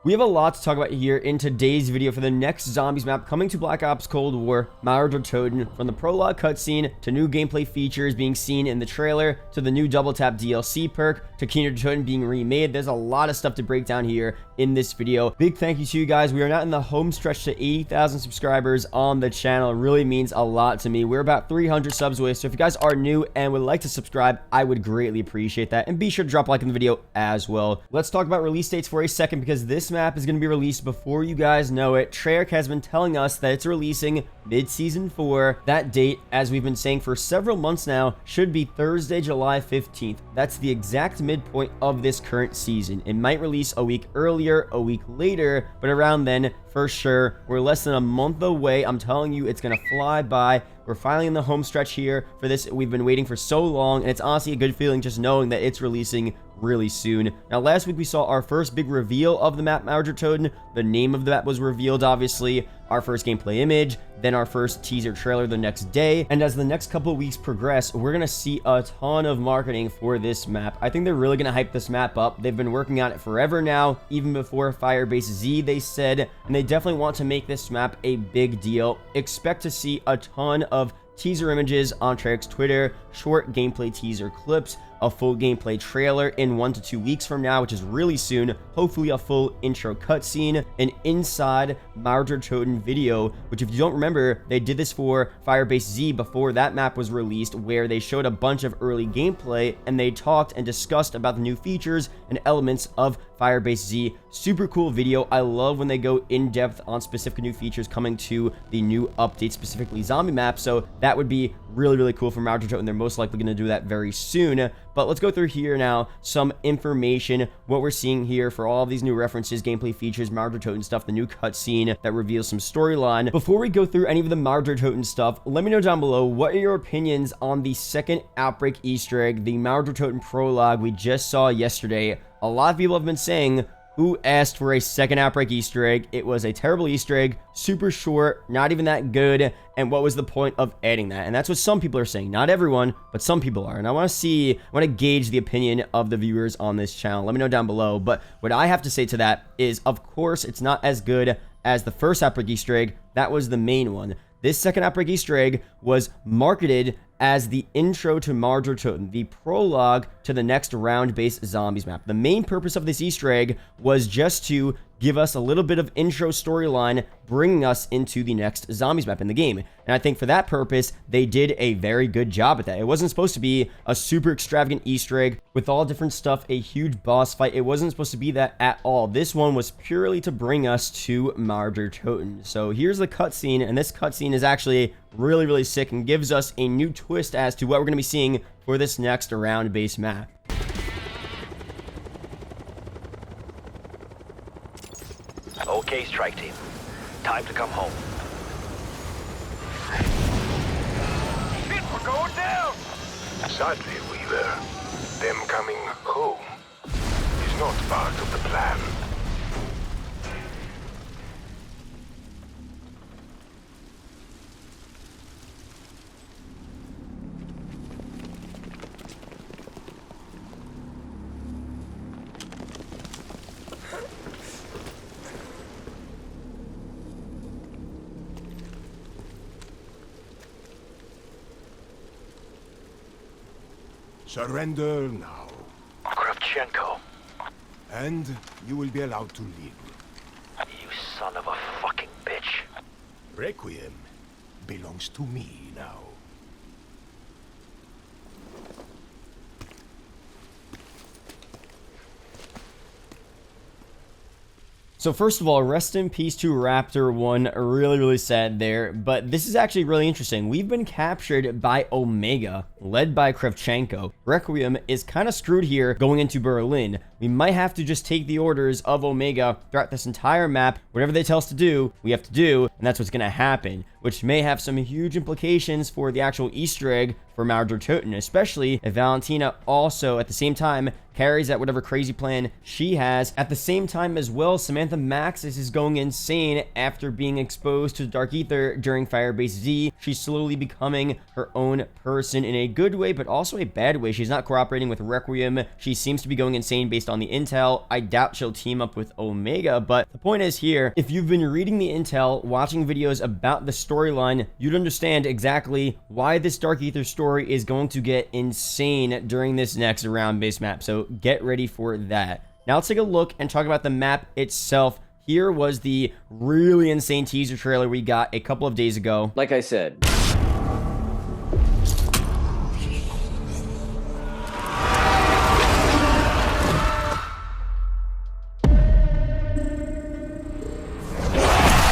We have a lot to talk about here in today's video for the next zombies map coming to Black Ops Cold War, Kino Der Toten. From the prologue cutscene to new gameplay features being seen in the trailer to the new double tap DLC perk to Kino Der Toten being remade, there's a lot of stuff to break down here in this video. Big thank you to you guys. We are not in the home stretch to 80,000 subscribers on the channel. It really means a lot to me. We're about 300 subs away, so if you guys are new and would like to subscribe, I would greatly appreciate that. And be sure to drop a like in the video as well. Let's talk about release dates for a second, because this map is going to be released before you guys know it. Treyarch has been telling us that it's releasing mid-season 4. That date, as we've been saying for several months now, should be Thursday, July 15th. That's the exact midpoint of this current season. It might release a week earlier, a week later, but around then, for sure. We're less than a month away. I'm telling you, it's gonna fly by. We're finally in the home stretch here for this. We've been waiting for so long, and it's honestly a good feeling just knowing that it's releasing really soon. Now, last week we saw our first big reveal of the map, Kino Der Toten. The name of the map was revealed, obviously. Our first gameplay image, then our first teaser trailer the next day. And as the next couple of weeks progress, we're gonna see a ton of marketing for this map. I think they're really gonna hype this map up. They've been working on it forever now, even before Firebase Z, they said, and they definitely want to make this map a big deal. Expect to see a ton of teaser images on Treyarch's Twitter, short gameplay teaser clips, a full gameplay trailer in 1 to 2 weeks from now, which is really soon. Hopefully a full intro cutscene, an inside Kino Der Toten video, which if you don't remember, they did this for Firebase Z before that map was released, where they showed a bunch of early gameplay and they talked and discussed about the new features and elements of Firebase Z. Super cool video. I love when they go in depth on specific new features coming to the new update, specifically zombie map. So that would be really cool for Kino Der Toten. They're most likely going to do that very soon. But let's go through here now some information, what we're seeing here for all of these new references, gameplay features, Kino Der Toten stuff, the new cutscene that reveals some storyline. Before we go through any of the Kino Der Toten stuff, let me know down below, what are your opinions on the second Outbreak Easter egg, the Kino Der Toten prologue we just saw yesterday? A lot of people have been saying, who asked for a second Outbreak Easter egg? It was a terrible Easter egg, super short, not even that good, and what was the point of adding that? And that's what some people are saying. Not everyone, but some people are. And I want to gauge the opinion of the viewers on this channel. Let me know down below. But what I have to say to that is, of course, it's not as good as the first Outbreak Easter egg. That was the main one. This second Outbreak Easter egg was marketed as the intro to Kino Der Toten, the prologue to the next round-based zombies map. The main purpose of this Easter egg was just to give us a little bit of intro storyline, bringing us into the next zombies map in the game. And I think for that purpose, they did a very good job at that. It wasn't supposed to be a super extravagant Easter egg with all different stuff, a huge boss fight. It wasn't supposed to be that at all. This one was purely to bring us to Kino Der Toten. So here's the cutscene, and this cutscene is actually really sick and gives us a new twist as to what we're going to be seeing for this next round-based map. Okay, strike team. Time to come home. Shit, we're going down! Sadly, Weaver, them coming home is not part of the plan. Surrender now, Kravchenko, and you will be allowed to live. you son of a fucking bitch. Requiem belongs to me now. So first of all, rest in peace to Raptor 1. Really sad there. But this is actually really interesting. We've been captured by Omega, led by Kravchenko. Requiem is kind of screwed here going into Berlin. We might have to just take the orders of Omega throughout this entire map. Whatever they tell us to do, we have to do, and that's what's going to happen, which may have some huge implications for the actual Easter egg for Kino Der Toten, especially if Valentina also, at the same time, carries out whatever crazy plan she has. At the same time as well, Samantha Maxis is going insane after being exposed to Dark Aether during Firebase Z. She's slowly becoming her own person in a good way, but also a bad way. She's not cooperating with Requiem. She seems to be going insane based on the intel. I doubt she'll team up with Omega, but the point is here, if you've been reading the intel, watching videos about the storyline, you'd understand exactly why this Dark Aether story is going to get insane during this next round-based map, so get ready for that. Now let's take a look and talk about the map itself. Here was the really insane teaser trailer we got a couple of days ago. Like I said,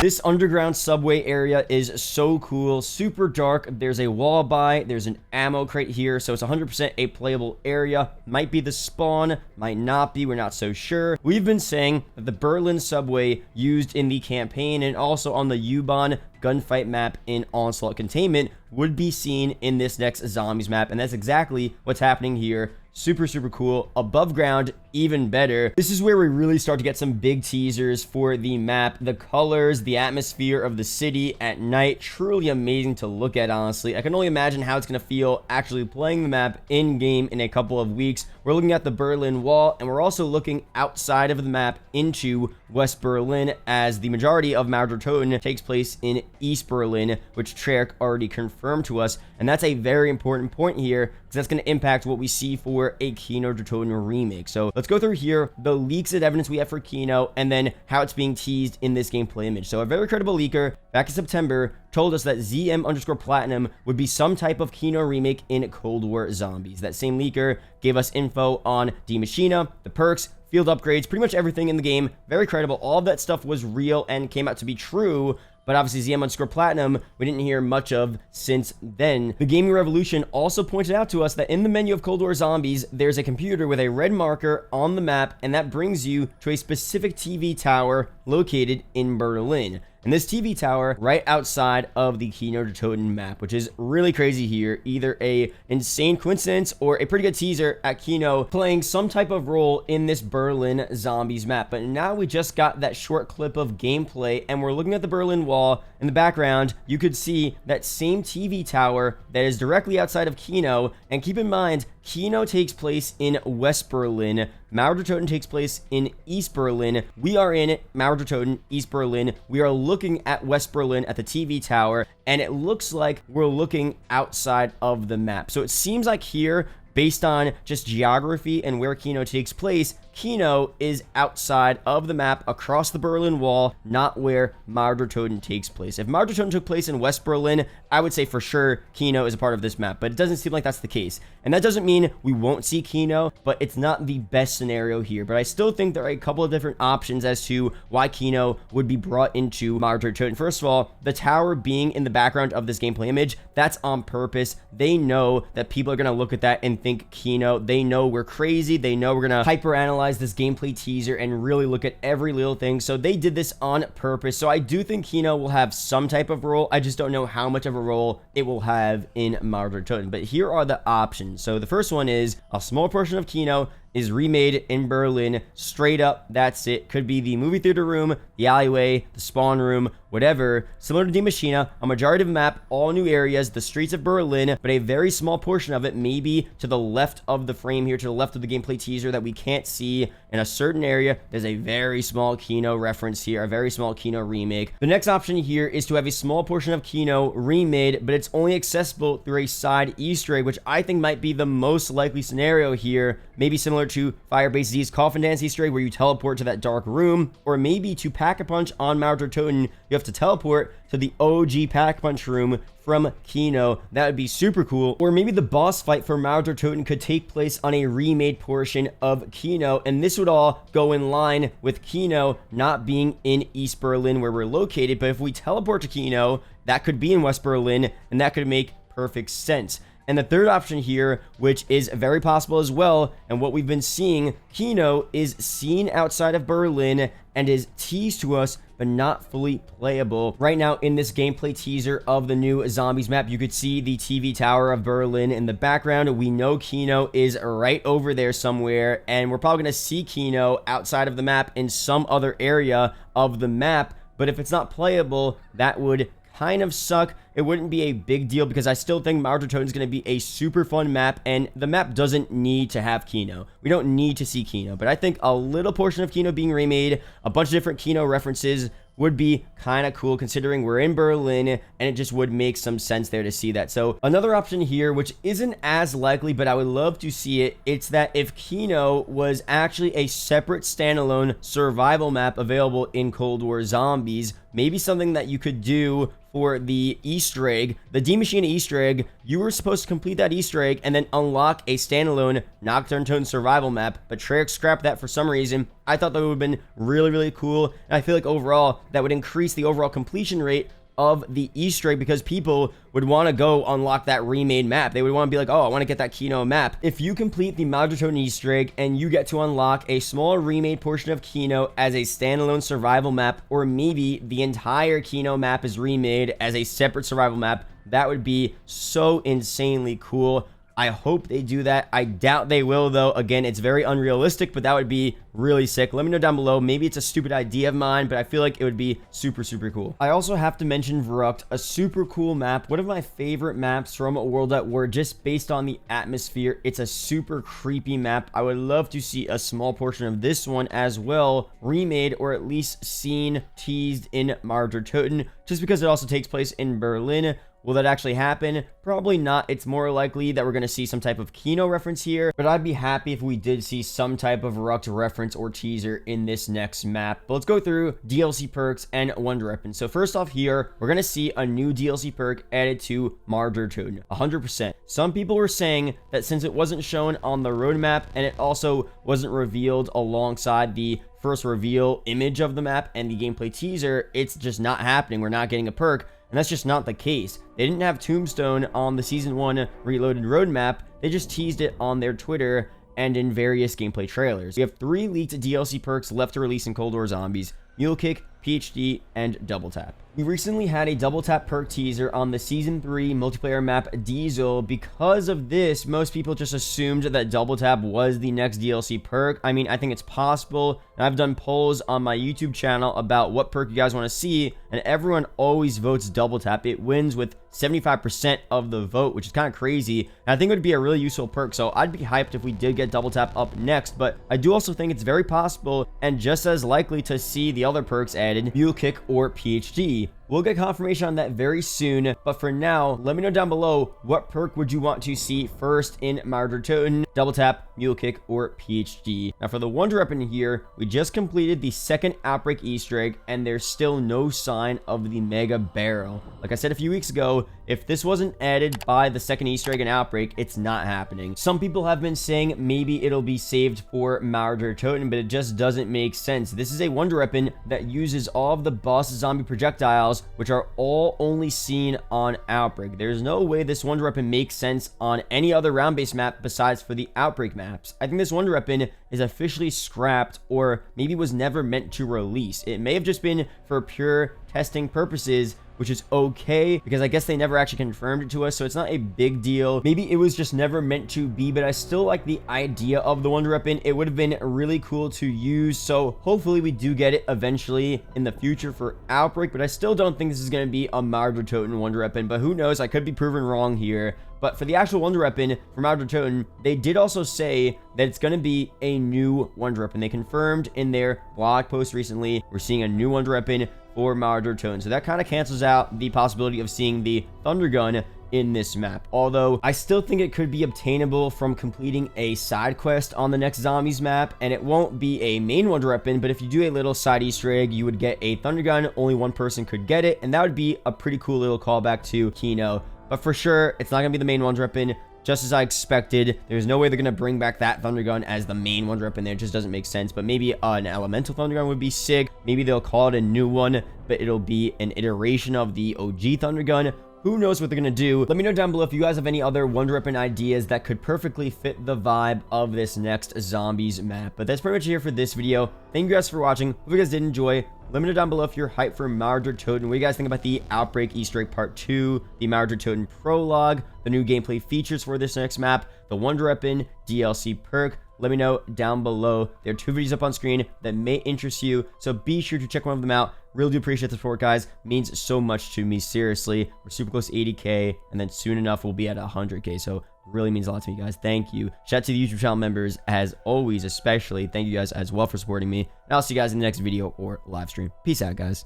this underground subway area is so cool, super dark. There's a wall by, there's an ammo crate here, so it's 100% a playable area. Might be the spawn, might not be, we're not so sure. We've been saying that the Berlin subway used in the campaign and also on the U-Bahn gunfight map in Onslaught Containment would be seen in this next Zombies map, and that's exactly what's happening here. Super, super cool. Above ground, even better. This is where we really start to get some big teasers for the map. The colors, the atmosphere of the city at night, truly amazing to look at, honestly. I can only imagine how it's going to feel actually playing the map in-game in a couple of weeks. We're looking at the Berlin Wall, and we're also looking outside of the map into West Berlin, as the majority of Toten Toten takes place in East Berlin, which Treyarch already confirmed to us. And that's a very important point here, because that's going to impact what we see for a Kino Der Toten remake. So let's go through here the leaks and evidence we have for Kino, and then how it's being teased in this gameplay image. So a very credible leaker back in September told us that ZM_Platinum would be some type of Kino remake in Cold War Zombies. That same leaker gave us info on Die Machina, the perks, field upgrades, pretty much everything in the game. Very credible. All of that stuff was real and came out to be true. But obviously ZM_Platinum, we didn't hear much of since then. The Gaming Revolution also pointed out to us that in the menu of Cold War Zombies, there's a computer with a red marker on the map, and that brings you to a specific TV tower located in Berlin. And this TV tower right outside of the Kino Der Toten map, which is really crazy here. Either a insane coincidence or a pretty good teaser at Kino playing some type of role in this Berlin Zombies map. But now we just got that short clip of gameplay, and we're looking at the Berlin Wall. In the background, you could see that same TV tower that is directly outside of Kino. And keep in mind, Kino takes place in West Berlin. Toten Toten takes place in East Berlin. We are in Toten Toten, East Berlin. We are looking at West Berlin at the TV tower, and it looks like we're looking outside of the map. So it seems like here, based on just geography and where Kino takes place, Kino is outside of the map across the Berlin Wall, not where Toten Toten takes place. If Toten Toten took place in West Berlin, I would say for sure Kino is a part of this map, but it doesn't seem like that's the case. And that doesn't mean we won't see Kino, but it's not the best scenario here. But I still think there are a couple of different options as to why Kino would be brought into Toten Toten. First of all, the tower being in the background of this gameplay image, that's on purpose. They know that people are going to look at that and think Kino. They know we're crazy. They know we're going to hyper-analyze this gameplay teaser and really look at every little thing. So they did this on purpose. So I do think Kino will have some type of role. I just don't know how much of a role it will have in Toten Toten. But here are the options. So the first one is a small portion of Kino is remade in Berlin. Straight up, that's it. Could be the movie theater room, the alleyway, the spawn room, whatever. Similar to Die Machina, a majority of the map, all new areas, the streets of Berlin, but a very small portion of it, maybe to the left of the frame here, to the left of the gameplay teaser that we can't see in a certain area. There's a very small Kino reference here, a very small Kino remake. The next option here is to have a small portion of Kino remade, but it's only accessible through a side Easter egg, which I think might be the most likely scenario here. Maybe similar to Firebase Z's Coffin Dance Easter egg, where you teleport to that dark room, or maybe to Pack-a-Punch on Toten Toten, you have to teleport to the OG Pack-a-Punch room from Kino. That would be super cool. Or maybe the boss fight for Toten Toten could take place on a remade portion of Kino, and this would all go in line with Kino not being in East Berlin where we're located. But if we teleport to Kino, that could be in West Berlin, and that could make perfect sense. And the third option here, which is very possible as well, and what we've been seeing, Kino is seen outside of Berlin and is teased to us, but not fully playable. Right now in this gameplay teaser of the new Zombies map, you could see the TV tower of Berlin in the background. We know Kino is right over there somewhere, and we're probably going to see Kino outside of the map in some other area of the map. But if it's not playable, that would kind of suck, it wouldn't be a big deal because I still think Mauer der Toten is going to be a super fun map, and the map doesn't need to have Kino. We don't need to see Kino, but I think a little portion of Kino being remade, a bunch of different Kino references would be kind of cool considering we're in Berlin, and it just would make some sense there to see that. So another option here, which isn't as likely, but I would love to see it, it's that if Kino was actually a separate standalone survival map available in Cold War Zombies, maybe something that you could do for the Easter egg, the D Machine Easter egg. You were supposed to complete that Easter egg and then unlock a standalone Nocturne Toten survival map, but Treyarch scrapped that for some reason. I thought that would have been really, really cool, and I feel like overall that would increase the overall completion rate of the Easter egg because people would want to go unlock that remade map. They would want to be like, oh, I want to get that Kino map. If you complete the Mauer der Toten Easter egg and you get to unlock a small remade portion of Kino as a standalone survival map, or maybe the entire Kino map is remade as a separate survival map, that would be so insanely cool. I hope they do that. I doubt they will, though. Again, it's very unrealistic, but that would be really sick. Let me know down below. Maybe it's a stupid idea of mine, but I feel like it would be super, super cool. I also have to mention Verruckt, a super cool map. One of my favorite maps from World at War, just based on the atmosphere. It's a super creepy map. I would love to see a small portion of this one as well remade, or at least seen, teased in Mauer der Toten, just because it also takes place in Berlin. Will that actually happen? Probably not. It's more likely that we're going to see some type of Kino reference here, but I'd be happy if we did see some type of Verruckt reference or teaser in this next map. But let's go through DLC perks and Wonder Weapon. So first off here, we're going to see a new DLC perk added to Mauer der Toten, 100%. Some people were saying that since it wasn't shown on the roadmap and it also wasn't revealed alongside the first reveal image of the map and the gameplay teaser, it's just not happening. We're not getting a perk. And that's just not the case. They didn't have Tombstone on the Season 1 Reloaded roadmap. They just teased it on their Twitter and in various gameplay trailers. We have 3 leaked DLC perks left to release in Cold War Zombies: Mule Kick, PhD, and Double Tap. We recently had a Double Tap perk teaser on the Season 3 multiplayer map Diesel. Because of this, most people just assumed that Double Tap was the next DLC perk. I mean, I think it's possible. And I've done polls on my YouTube channel about what perk you guys want to see, and everyone always votes Double Tap. It wins with 75% of the vote, which is kind of crazy. And I think it would be a really useful perk, so I'd be hyped if we did get Double Tap up next. But I do also think it's very possible and just as likely to see the other perks added, Mule Kick or PhD. We'll get confirmation on that very soon, but for now, let me know down below what perk would you want to see first in Mauer der Toten: Double Tap, Mule Kick, or PhD. Now for the Wonder Weapon here, we just completed the second Outbreak Easter egg, and there's still no sign of the Mega Barrel. Like I said a few weeks ago, if this wasn't added by the second Easter egg in Outbreak, it's not happening. Some people have been saying maybe it'll be saved for Mauer der Toten, but it just doesn't make sense. This is a Wonder Weapon that uses all of the boss zombie projectiles, which are all only seen on Outbreak. There's no way this Wonder Weapon makes sense on any other round-based map besides for the Outbreak maps. I think this Wonder Weapon is officially scrapped, or maybe was never meant to release. It may have just been for pure testing purposes, which is okay because I guess they never actually confirmed it to us, so it's not a big deal. Maybe it was just never meant to be, but I still like the idea of the Wonder Weapon. It would have been really cool to use, so hopefully we do get it eventually in the future for Outbreak, but I still don't think this is going to be a Mauer der Toten Wonder Weapon, but who knows, I could be proven wrong here. But for the actual Wonder Weapon for Mauer der Toten, they did also say that it's going to be a new Wonder Weapon. They confirmed in their blog post recently, we're seeing a new Wonder Weapon for Mauer der Toten. So that kind of cancels out the possibility of seeing the Thundergun in this map. Although I still think it could be obtainable from completing a side quest on the next Zombies map, and it won't be a main Wonder Weapon, but if you do a little side Easter egg, you would get a Thundergun. Only one person could get it, and that would be a pretty cool little callback to Kino. But for sure, it's not going to be the main Wonder Weapon, just as I expected. There's no way they're going to bring back that Thundergun as the main Wonder Weapon there. It just doesn't make sense. But maybe an Elemental Thundergun would be sick. Maybe they'll call it a new one, but it'll be an iteration of the OG Thundergun. Who knows what they're going to do? Let me know down below if you guys have any other Wonder Weapon ideas that could perfectly fit the vibe of this next Zombies map. But that's pretty much it here for this video. Thank you guys for watching. Hope you guys did enjoy. Let me know down below if you're hyped for Mauer der Toten. What do you guys think about the Outbreak Easter egg Part 2, the Mauer der Toten Prologue, the new gameplay features for this next map, the Wonder Weapon DLC perk? Let me know down below. There are 2 videos up on screen that may interest you, so be sure to check one of them out Really do appreciate the support, guys. Means so much to me, seriously. We're super close to 80K, and then soon enough we'll be at 100K, so really means a lot to me, guys. Thank you. Shout out to the YouTube channel members, as always, especially. Thank you guys as well for supporting me, and I'll see you guys in the next video or live stream. Peace out, guys.